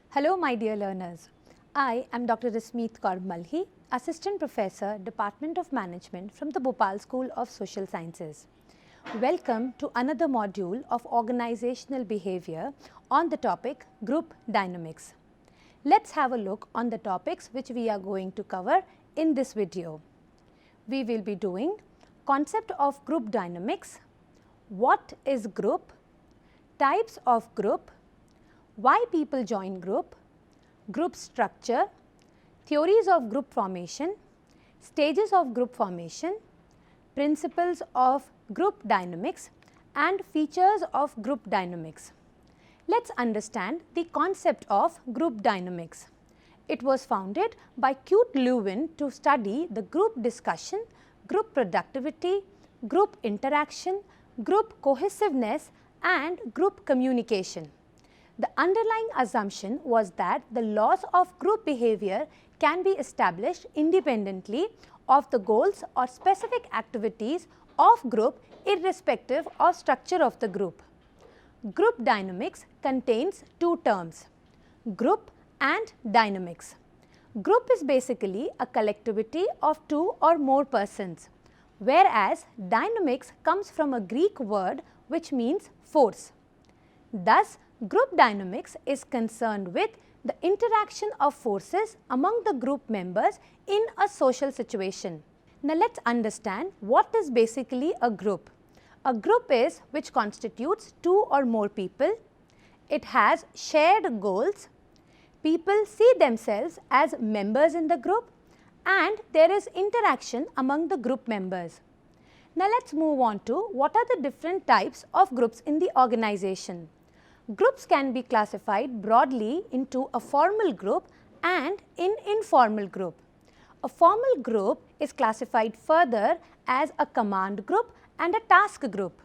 Hello my dear learners, I am Dr. Rasmeet Kaur Malhi, Assistant Professor, Department of Management from the Bhopal School of Social Sciences. Welcome to another module of organizational behavior on the topic group dynamics. Let's have a look on the topics which we are going to cover in this video. We will be doing concept of group dynamics, what is group, types of group, why people join group, group structure, theories of group formation, stages of group formation, principles of group dynamics and features of group dynamics. Let's understand the concept of group dynamics. It was founded by Kurt Lewin to study the group discussion, group productivity, group interaction, group cohesiveness and group communication. The underlying assumption was that the laws of group behavior can be established independently of the goals or specific activities of group irrespective of structure of the group. Group dynamics contains two terms, group and dynamics. Group is basically a collectivity of two or more persons, whereas dynamics comes from a Greek word which means force. Thus, group dynamics is concerned with the interaction of forces among the group members in a social situation. Now, let's understand what is basically a group. A group is which constitutes two or more people. It has shared goals. People see themselves as members in the group and there is interaction among the group members. Now, let's move on to what are the different types of groups in the organization. Groups can be classified broadly into a formal group and an informal group. A formal group is classified further as a command group and a task group,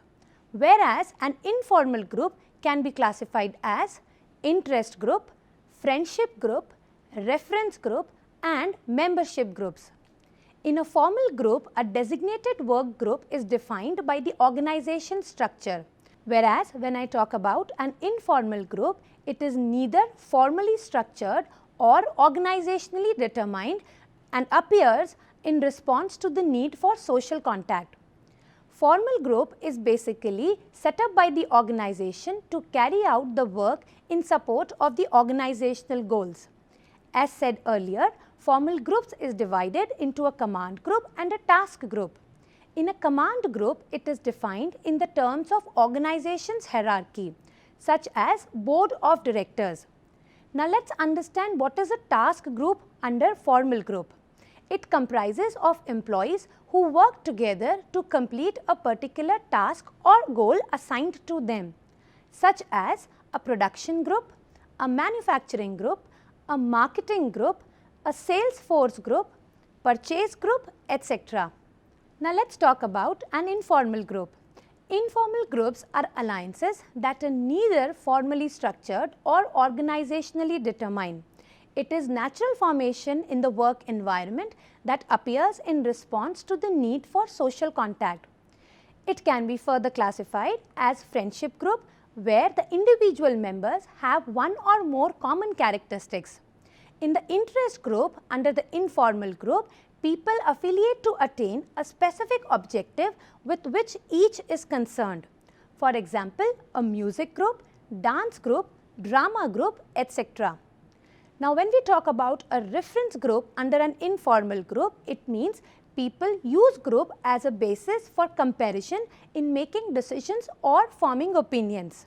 whereas an informal group can be classified as interest group, friendship group, reference group and membership groups. In a formal group, a designated work group is defined by the organization structure. Whereas, when I talk about an informal group, it is neither formally structured or organizationally determined and appears in response to the need for social contact. Formal group is basically set up by the organization to carry out the work in support of the organizational goals. As said earlier, formal groups is divided into a command group and a task group. In a command group, it is defined in the terms of organization's hierarchy, such as board of directors. Now, let's understand what is a task group under formal group. It comprises of employees who work together to complete a particular task or goal assigned to them, such as a production group, a manufacturing group, a marketing group, a sales force group, purchase group, etc. Now, let's talk about an informal group. Informal groups are alliances that are neither formally structured or organizationally determined. It is natural formation in the work environment that appears in response to the need for social contact. It can be further classified as friendship group, where the individual members have one or more common characteristics. In the interest group under the informal group, people affiliate to attain a specific objective with which each is concerned. For example, a music group, dance group, drama group, etc. Now, when we talk about a reference group under an informal group, it means people use group as a basis for comparison in making decisions or forming opinions.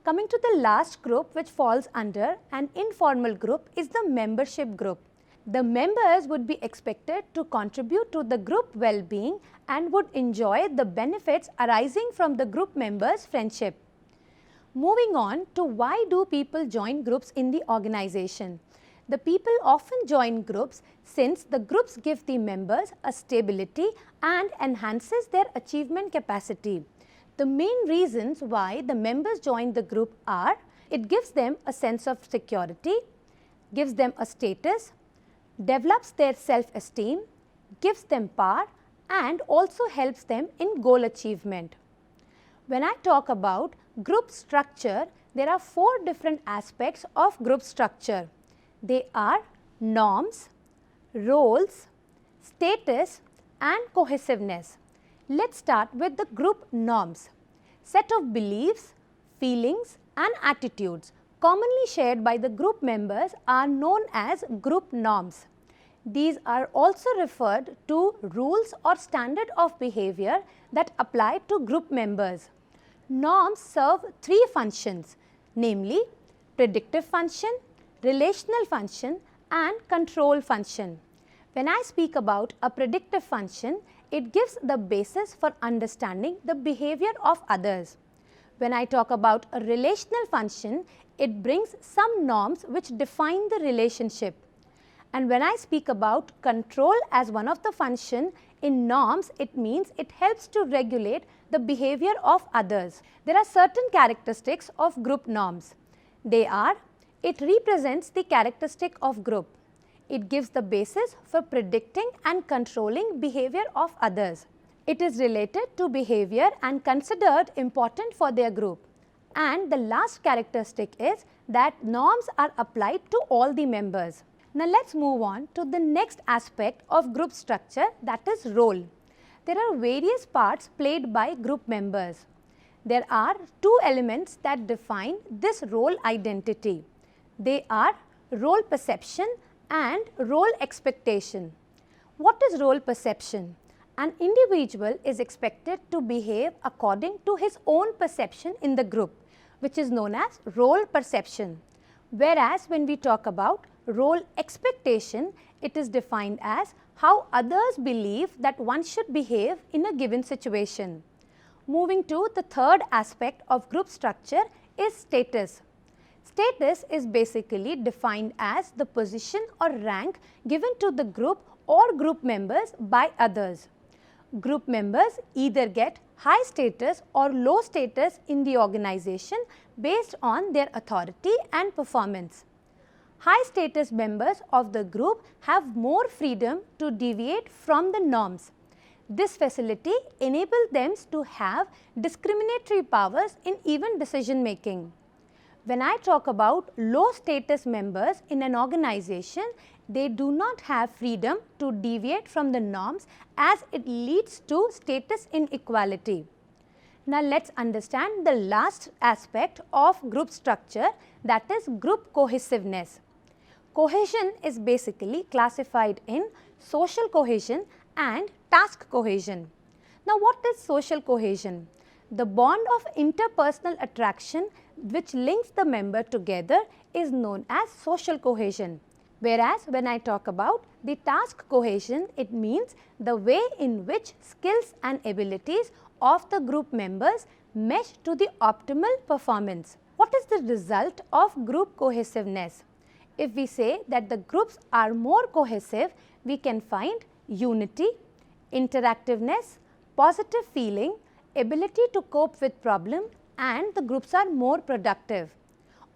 Coming to the last group which falls under an informal group is the membership group. The members would be expected to contribute to the group well-being and would enjoy the benefits arising from the group members' friendship. Moving on to why do people join groups in the organization. The people often join groups since the groups give the members a stability and enhances their achievement capacity. The main reasons why the members join the group are, it gives them a sense of security, gives them a status, develops their self-esteem, gives them power and also helps them in goal achievement. When I talk about group structure, there are 4 different aspects of group structure. They are norms, roles, status and cohesiveness. Let's start with the group norms. Set of beliefs, feelings and attitudes commonly shared by the group members are known as group norms. These are also referred to rules or standard of behavior that apply to group members. Norms serve 3 functions, namely predictive function, relational function and control function. When I speak about a predictive function, it gives the basis for understanding the behavior of others. When I talk about a relational function, it brings some norms which define the relationship. And when I speak about control as one of the function in norms, it means it helps to regulate the behavior of others. There are certain characteristics of group norms. They are, it represents the characteristic of group. It gives the basis for predicting and controlling behavior of others. It is related to behavior and considered important for their group. And the last characteristic is that norms are applied to all the members. Now let's move on to the next aspect of group structure, that is role. There are various parts played by group members. There are 2 elements that define this role identity. They are role perception and role expectation. What is role perception? An individual is expected to behave according to his own perception in the group, which is known as role perception. Whereas when we talk about role expectation, it is defined as how others believe that one should behave in a given situation. Moving to the third aspect of group structure is status. Status is basically defined as the position or rank given to the group or group members by others. Group members either get high status or low status in the organization based on their authority and performance. High status members of the group have more freedom to deviate from the norms. This facility enables them to have discriminatory powers in even decision making. When I talk about low status members in an organization, they do not have freedom to deviate from the norms as it leads to status inequality. Now let's understand the last aspect of group structure, that is group cohesiveness. Cohesion is basically classified in social cohesion and task cohesion. Now what is social cohesion? The bond of interpersonal attraction which links the member together is known as social cohesion. Whereas when I talk about the task cohesion, it means the way in which skills and abilities of the group members mesh to the optimal performance. What is the result of group cohesiveness? If we say that the groups are more cohesive, we can find unity, interactiveness, positive feeling, ability to cope with problems, and the groups are more productive.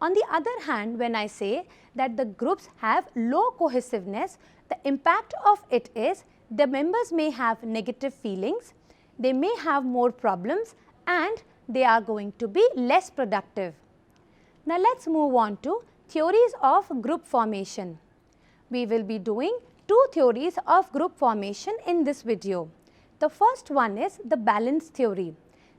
On the other hand, when I say that the groups have low cohesiveness, the impact of it is the members may have negative feelings, they may have more problems, and they are going to be less productive. Now let's move on to theories of group formation. We will be doing 2 theories of group formation in this video. The first one is the balance theory.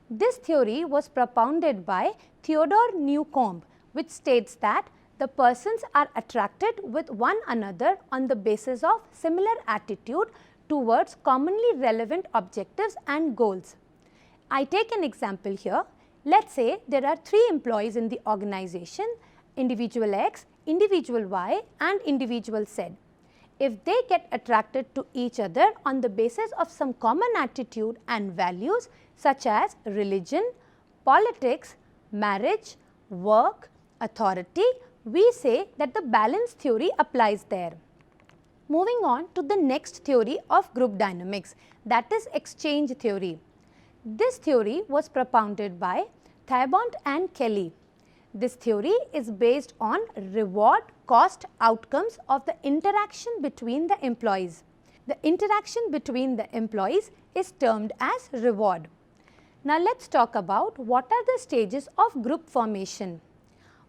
This theory was propounded by Theodore Newcomb, which states that the persons are attracted with one another on the basis of similar attitude towards commonly relevant objectives and goals. I take an example here. Let's say there are 3 employees in the organization, individual X, individual Y and individual Z. If they get attracted to each other on the basis of some common attitude and values such as religion, politics, marriage, work, authority, we say that the balance theory applies there. Moving on to the next theory of group dynamics, that is exchange theory. This theory was propounded by Thibont and Kelly. This theory is based on reward cost outcomes of the interaction between the employees. The interaction between the employees is termed as reward. Now let's talk about what are the stages of group formation.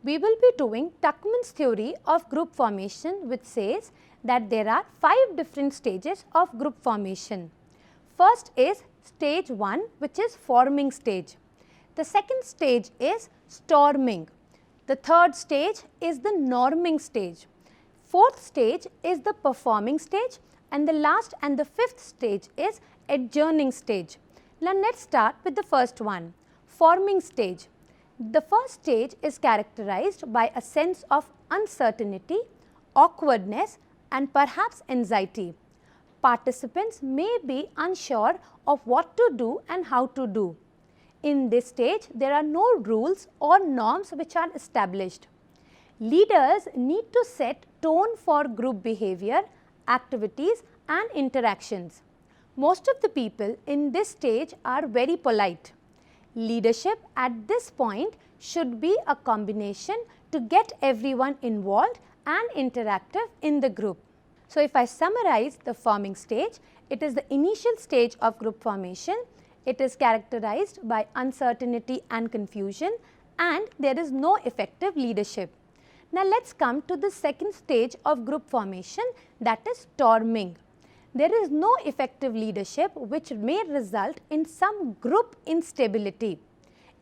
we will be doing Tuckman's theory of group formation, which says that there are 5 different stages of group formation. First is stage 1, which is forming stage. The second stage is storming. The third stage is the norming stage. Fourth stage is the performing stage, and the last and the fifth stage is adjourning stage. Now let's start with the first one, forming stage. The first stage is characterized by a sense of uncertainty, awkwardness, and perhaps anxiety. Participants may be unsure of what to do and how to do. In this stage, there are no rules or norms which are established. Leaders need to set tone for group behavior, activities, and interactions. Most of the people in this stage are very polite. Leadership at this point should be a combination to get everyone involved and interactive in the group. So, if I summarize the forming stage, it is the initial stage of group formation. It is characterized by uncertainty and confusion, and there is no effective leadership. Now, let's come to the second stage of group formation, that is storming. There is no effective leadership which may result in some group instability.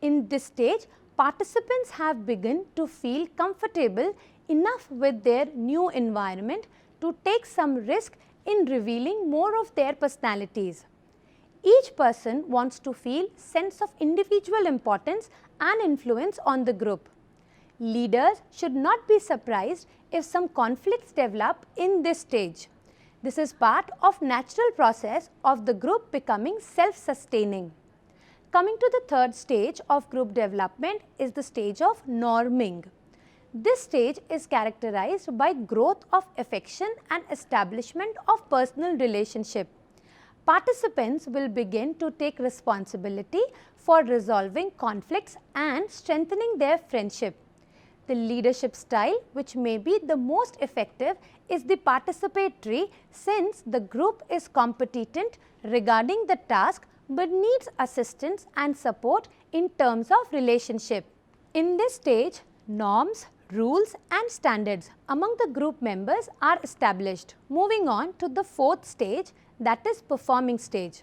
In this stage, participants have begun to feel comfortable enough with their new environment to take some risk in revealing more of their personalities. Each person wants to feel sense of individual importance and influence on the group. Leaders should not be surprised if some conflicts develop in this stage. This is part of natural process of the group becoming self-sustaining. Coming to the third stage of group development is the stage of norming. This stage is characterized by growth of affection and establishment of personal relationship. Participants will begin to take responsibility for resolving conflicts and strengthening their friendship. The leadership style which may be the most effective is the participatory, since the group is competent regarding the task but needs assistance and support in terms of relationship. In this stage, norms, rules and standards among the group members are established. Moving on to the fourth stage, that is performing stage.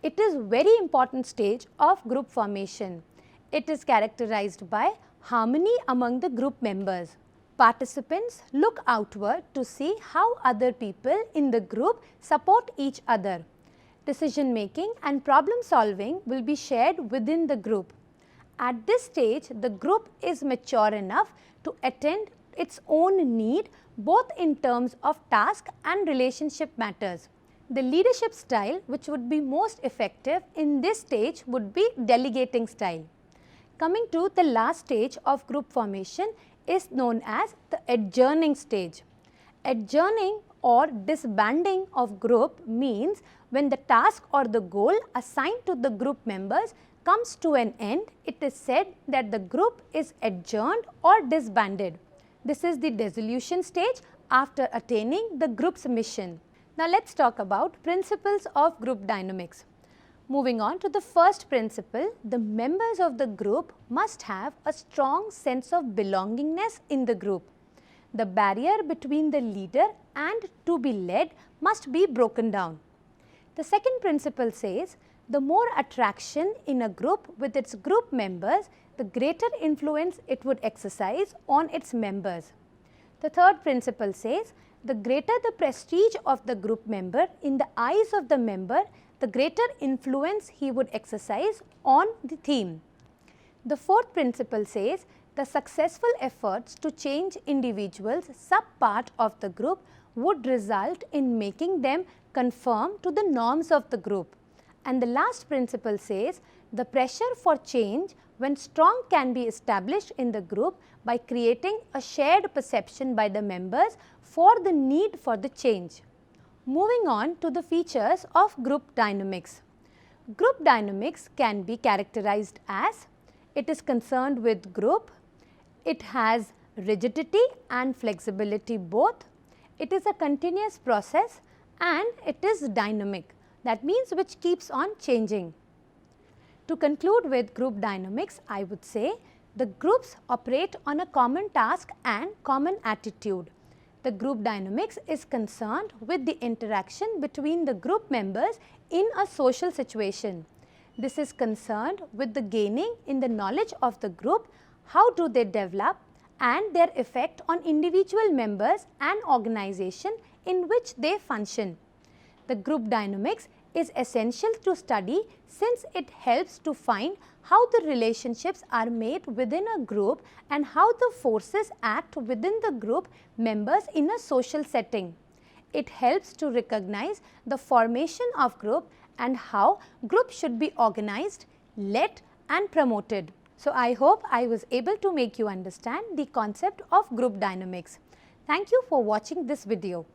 It is very important stage of group formation. It is characterized by harmony among the group members. Participants look outward to see how other people in the group support each other. Decision making and problem solving will be shared within the group. At this stage, the group is mature enough to attend its own need both in terms of task and relationship matters. The leadership style which would be most effective in this stage would be delegating style. Coming to the last stage of group formation is known as the adjourning stage. Adjourning or disbanding of group means when the task or the goal assigned to the group members comes to an end, it is said that the group is adjourned or disbanded. This is the dissolution stage after attaining the group's mission. Now let's talk about principles of group dynamics. Moving on to the first principle, the members of the group must have a strong sense of belongingness in the group. The barrier between the leader and to be led must be broken down. The second principle says, the more attraction in a group with its group members, the greater influence it would exercise on its members. The third principle says, the greater the prestige of the group member in the eyes of the member, the greater influence he would exercise on the theme. The fourth principle says, the successful efforts to change individuals sub-part of the group would result in making them conform to the norms of the group. And the last principle says, the pressure for change when strong can be established in the group by creating a shared perception by the members for the need for the change. Moving on to the features of group dynamics. Group dynamics can be characterized as, it is concerned with group, it has rigidity and flexibility both, it is a continuous process, and it is dynamic. That means which keeps on changing. To conclude with group dynamics, I would say The groups operate on a common task and common attitude. The group dynamics is concerned with the interaction between the group members in a social situation. This is concerned with the gaining in the knowledge of the group, how do they develop, and their effect on individual members and organization in which they function. The group dynamics is essential to study since it helps to find how the relationships are made within a group and how the forces act within the group members in a social setting. It helps to recognize the formation of group and how groups should be organized, led and promoted. So, I hope I was able to make you understand the concept of group dynamics. Thank you for watching this video.